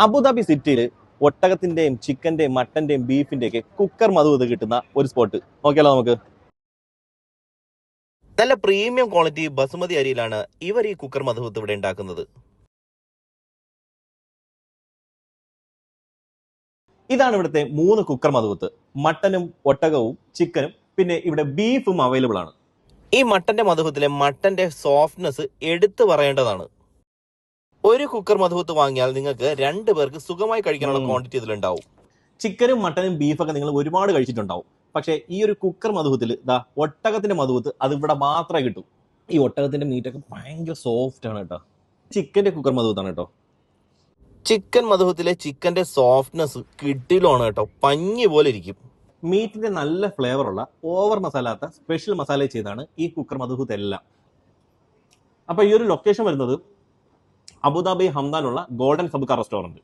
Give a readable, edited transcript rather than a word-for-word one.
Abu Dhabi സിറ്റിയിൽ ഒട്ടകത്തിന്റെയും ചിക്കന്റെയും മട്ടന്റെയും ബീഫിന്റെ ഒക്കെ കുക്കർ മധുവിത് കിട്ടുന്ന ഒരു സ്പോട്ട് നോക്കിയാലോ നമുക്ക്. നല്ല പ്രീമിയം ക്വാളിറ്റി ബസുമതി അരിയിലാണ് ഇവർ ഈ കുക്കർ മധുവിത്ത് ഇവിടെ ഉണ്ടാക്കുന്നത്. ഇതാണ് ഇവിടുത്തെ 3 കുക്കർ മധുവിത്ത്. മട്ടനും ഒട്ടകവും ചിക്കനും പിന്നെ ഇവിടെ ബീഫും അവൈലബിൾ ആണ്. ഈ മട്ടന്റെ മധുവിത്തിലെ മട്ടന്റെ സോഫ്റ്റ്നെസ് എടുത്തു പറയേണ്ടതാണ്. ഒരു കുക്കർ മധുവിത്ത് വാങ്ങിയാൽ നിങ്ങൾക്ക് 2 പേർക്ക് സുഖമായി കഴിക്കാനുള്ള ക്വാണ്ടിറ്റി ഇതിലുണ്ടാവും. ചിക്കനും മട്ടനും ബീഫൊക്കെ നിങ്ങൾ ഒരുപാട് കഴിച്ചിട്ടുണ്ടാവും. പക്ഷേ ഈ ഒരു കുക്കർ മധുവിത്തിൽ ഒട്ടകത്തിന്റെ മധുവിത്ത് അത് ഇവിടെ മാത്രമേ കിട്ടൂ. ഈ ഒട്ടകത്തിന്റെ മീറ്റൊക്കെ ഭയങ്കര സോഫ്റ്റ് ആണ് കേട്ടോ. ചിക്കന്റെ കുക്കർ മധുവിത്താണ് കേട്ടോ. ചിക്കൻ മധുവിത്തിലെ ചിക്കന്റെ സോഫ്റ്റ്നെസ് കിട്ടിലാണ് കേട്ടോ, പഞ്ഞി പോലെ ഇരിക്കും. മീറ്റിന്റെ നല്ല ഫ്ലേവറുള്ള ഓവർ മസാലാത്ത സ്പെഷ്യൽ മസാല ചെയ്താണ് ഈ കുക്കർ മധുവിത്ത് എല്ലാം. അപ്പൊ ഈ ഒരു ലൊക്കേഷൻ വരുന്നത് അബുദാബി ഹംദാനുള്ള ഗോൾഡൻ സബുക്ക റെസ്റ്റോറന്റ്.